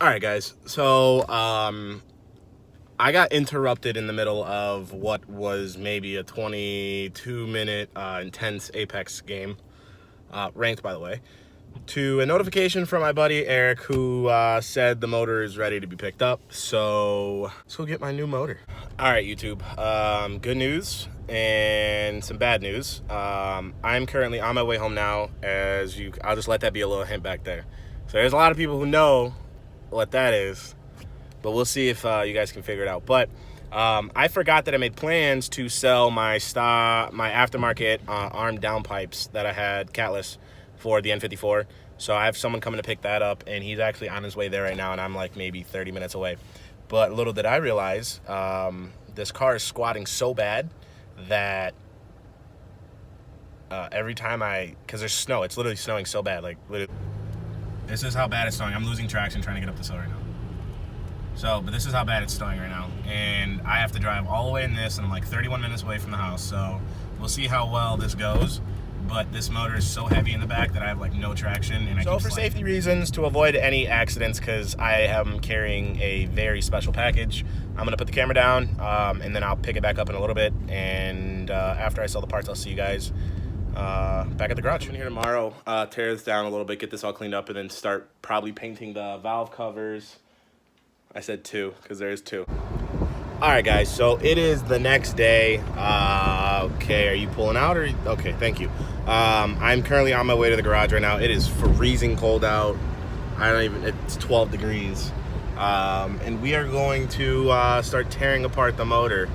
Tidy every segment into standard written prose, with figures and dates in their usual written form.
All right, guys. So, I got interrupted in the middle of what was maybe a 22-minute intense Apex game, ranked, by the way, to a notification from my buddy Eric, who said the motor is ready to be picked up. So let's go get my new motor. All right, YouTube. Good news and some bad news. I'm currently on my way home now. I'll just let that be a little hint back there. So there's a lot of people who know what that is, but we'll see if you guys can figure it out. But I forgot that I made plans to sell my aftermarket armed downpipes that I had catless for the N54. So I have someone coming to pick that up, and he's actually on his way there right now, and I'm like maybe 30 minutes away. But little did I realize, this car is squatting so bad that every time because there's snow, it's literally snowing so bad, like literally. This is how bad it's snowing. I'm losing traction trying to get up this hill right now. So, but this is how bad it's snowing right now. And I have to drive all the way in this, and I'm like 31 minutes away from the house. So we'll see how well this goes. But this motor is so heavy in the back that I have like no traction. And so for safety reasons, to avoid any accidents, because I am carrying a very special package, I'm gonna put the camera down, and then I'll pick it back up in a little bit. And after I sell the parts, I'll see you guys back at the garage. I'm here tomorrow, tear this down a little bit, get this all cleaned up, and then start probably painting the valve covers. I said two because there is two. All right, guys, so it is the next day. Okay, are you pulling out or? Okay, thank you. I'm currently on my way to the garage right now. It is freezing cold out. It's 12 degrees. And we are going to start tearing apart the motor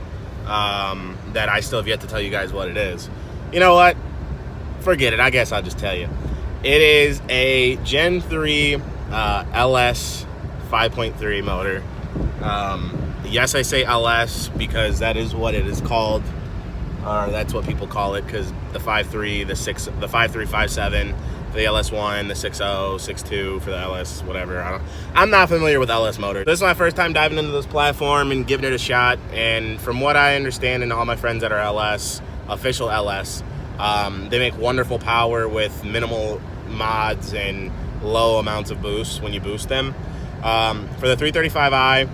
that I still have yet to tell you guys what it is. You know what? Forget it. I guess I'll just tell you. It is a Gen 3 LS 5.3 motor. Yes, I say LS because that is what it is called, or that's what people call it, because the 5.3, the 5.3, 5.7, the LS1, the 6.0, 6.2 for the LS, whatever. I'm not familiar with LS motors. This is my first time diving into this platform and giving it a shot, and from what I understand and all my friends that are LS, official LS, they make wonderful power with minimal mods and low amounts of boost when you boost them. For the 335i,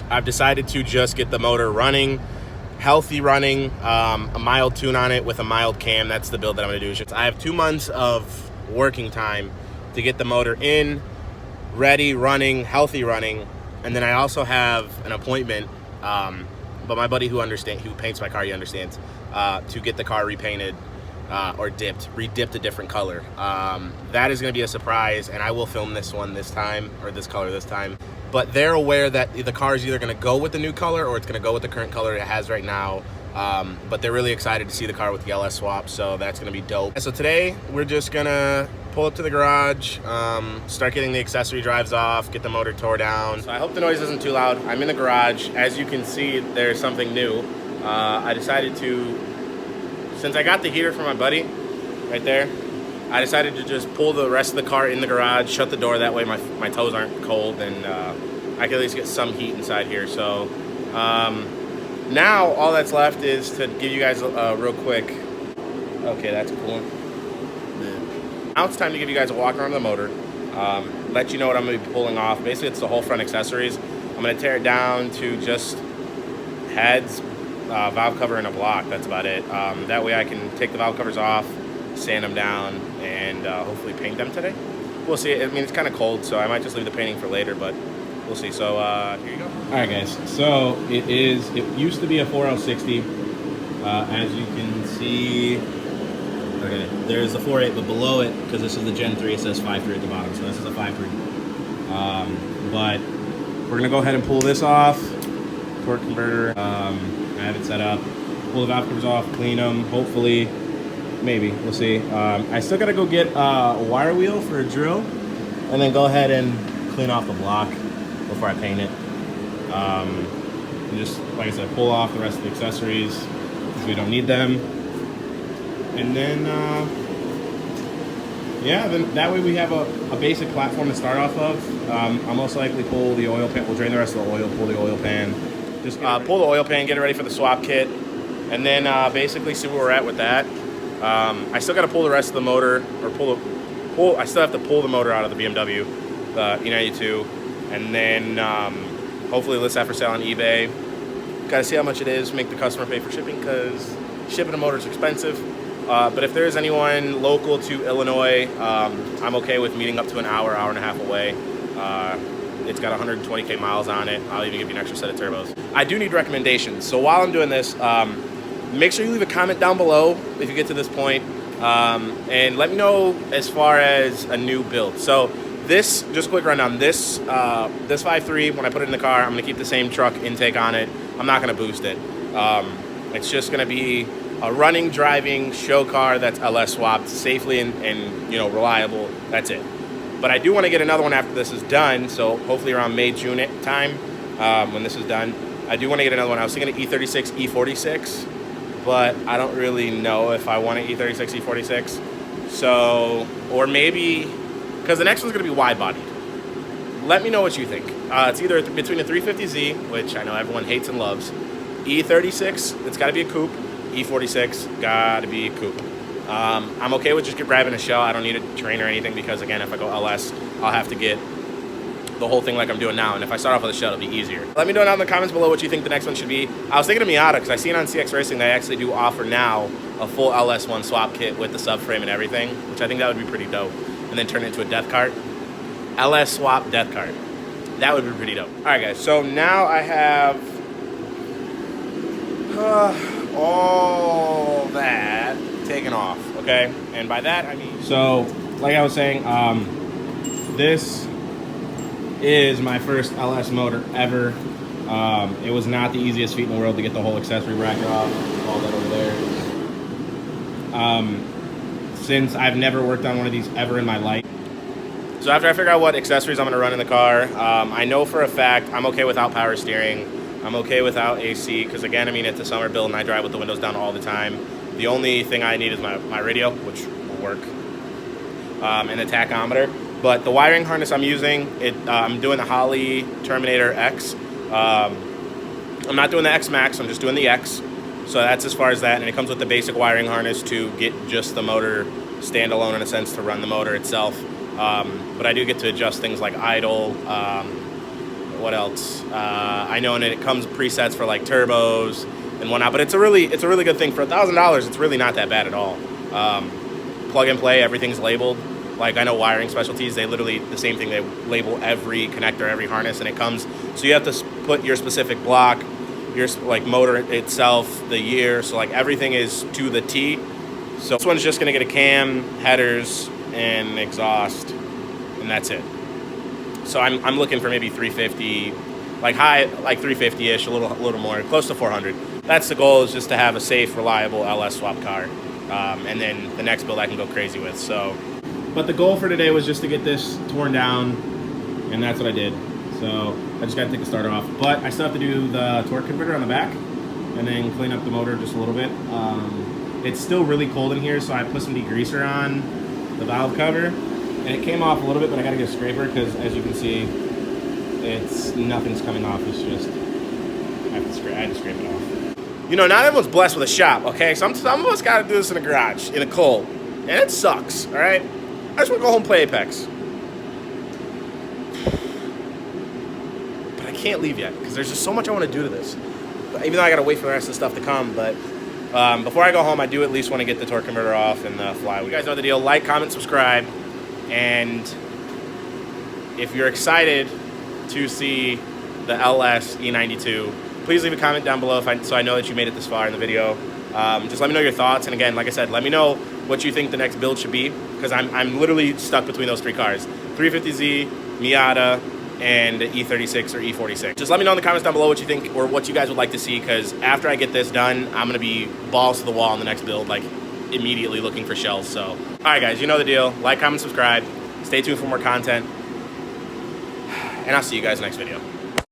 I've decided to just get the motor running, healthy running, a mild tune on it with a mild cam. That's the build that I'm going to do. I have 2 months of working time to get the motor in, ready, running, healthy running, and then I also have an appointment, but my buddy who paints my car, he understands, to get the car repainted or re-dipped a different color. That is going to be a surprise, and I will film this color this time. But they're aware that the car is either going to go with the new color or it's going to go with the current color it has right now. But they're really excited to see the car with the LS swap, so that's going to be dope. So today, we're just going to pull up to the garage, start getting the accessory drives off, get the motor tore down. So I hope the noise isn't too loud. I'm in the garage. As you can see, there's something new. I decided to, since I got the heater from my buddy right there, I decided to just pull the rest of the car in the garage, shut the door, that way my toes aren't cold, and I can at least get some heat inside here. So now all that's left is to give you guys a real quick, okay, that's cool. Now it's time to give you guys a walk around the motor, let you know what I'm going to be pulling off. Basically, it's the whole front accessories. I'm going to tear it down to just heads, valve cover, and a block. That's about it. That way I can take the valve covers off, sand them down, and hopefully paint them today. We'll see. I mean, it's kind of cold, so I might just leave the painting for later, but we'll see. So here you go. All right, guys. So it used to be a 4L60. As you can see, okay, there's the 4.8, but below it, because this is the Gen 3, it says 5.3 at the bottom, so this is a 5.3. But we're gonna go ahead and pull this off. Torque converter. I have it set up. Pull the valve covers off, clean them, hopefully. Maybe, we'll see. I still gotta go get a wire wheel for a drill, and then go ahead and clean off the block before I paint it. And just, like I said, pull off the rest of the accessories because we don't need them. And then, yeah, then that way we have a basic platform to start off of. I'll most likely pull the oil pan. We'll drain the rest of the oil, pull the oil pan. Just pull the oil pan, get it ready for the swap kit, and then basically see where we're at with that. I still got to pull the rest of the motor, or I still have to pull the motor out of the BMW, the E92, and then hopefully list that for sale on eBay. Gotta see how much it is, make the customer pay for shipping, because shipping a motor is expensive. But if there's anyone local to Illinois, I'm okay with meeting up to an hour, hour and a half away. It's got 120K miles on it. I'll even give you an extra set of turbos. I do need recommendations. So while I'm doing this, make sure you leave a comment down below if you get to this point. And let me know as far as a new build. So this, just quick rundown, this 5.3, when I put it in the car, I'm gonna keep the same truck intake on it. I'm not gonna boost it. It's just gonna be a running, driving show car that's LS swapped safely and you know, reliable. That's it. But I do want to get another one after this is done. So hopefully around May, June time, when this is done, I do want to get another one. I was thinking of E36, E46, but I don't really know if I want an E36, E46. So, or maybe, because the next one's going to be wide bodied. Let me know what you think. It's either between the 350Z, which I know everyone hates and loves, E36, it's got to be a coupe. E46, got to be a coupe. I'm okay with just grabbing a shell. I don't need a train or anything, because again, if I go LS, I'll have to get the whole thing like I'm doing now. And if I start off with a shell, it'll be easier. Let me know down in the comments below what you think the next one should be. I was thinking of Miata, because I seen on CX Racing they actually do offer now a full LS1 swap kit with the subframe and everything, which I think that would be pretty dope. And then turn it into a death cart. LS swap death cart. That would be pretty dope. All right, guys. So now I have all that taken off, okay? And by that I mean, so like I was saying, this is my first LS motor ever. It was not the easiest feat in the world to get the whole accessory bracket off, all that over there. Since I've never worked on one of these ever in my life. So after I figure out what accessories I'm gonna run in the car, I know for a fact I'm okay without power steering. I'm okay without AC, because again, I mean, it's a summer build and I drive with the windows down all the time. The only thing I need is my radio, which will work, and the tachometer. But the wiring harness I'm using, I'm doing the Holley Terminator X. I'm not doing the X Max, I'm just doing the X. So that's as far as that, and it comes with the basic wiring harness to get just the motor standalone in a sense, to run the motor itself. But I do get to adjust things like idle. What else? I know, and it comes presets for like turbos and whatnot. But it's a really good thing for $1,000. It's really not that bad at all. Plug and play, everything's labeled. Like I know Wiring Specialties, they literally the same thing. They label every connector, every harness, and it comes. So you have to put your specific block, your like motor itself, the year. So like everything is to the T. So this one's just gonna get a cam, headers, and exhaust, and that's it. So I'm looking for maybe 350, like high, like 350-ish, a little more, close to 400. That's the goal, is just to have a safe, reliable LS swap car, and then the next build I can go crazy with. So, but the goal for today was just to get this torn down, and that's what I did. So I just got to take the starter off, but I still have to do the torque converter on the back, and then clean up the motor just a little bit. It's still really cold in here, so I put some degreaser on the valve cover. And it came off a little bit, but I gotta get a scraper, because as you can see, nothing's coming off. It's just, I had to scrape it off. You know, not everyone's blessed with a shop, okay? Some of us gotta do this in a garage, in the cold. And it sucks, all right? I just wanna go home and play Apex. But I can't leave yet, because there's just so much I wanna do to this. Even though I gotta wait for the rest of the stuff to come, but before I go home, I do at least wanna get the torque converter off and the flywheel. You guys know the deal. Like, comment, subscribe. And if you're excited to see the LS E92, please leave a comment down below so I know that you made it this far in the video. Just let me know your thoughts. And again, like I said, let me know what you think the next build should be, because I'm literally stuck between those three cars: 350Z, Miata, and E36 or E46. Just let me know in the comments down below what you think or what you guys would like to see, because after I get this done, I'm going to be balls to the wall on the next build, like immediately looking for shells. So all right, guys, you know the deal. Like, comment, subscribe. Stay tuned for more content, and I'll see you guys next video.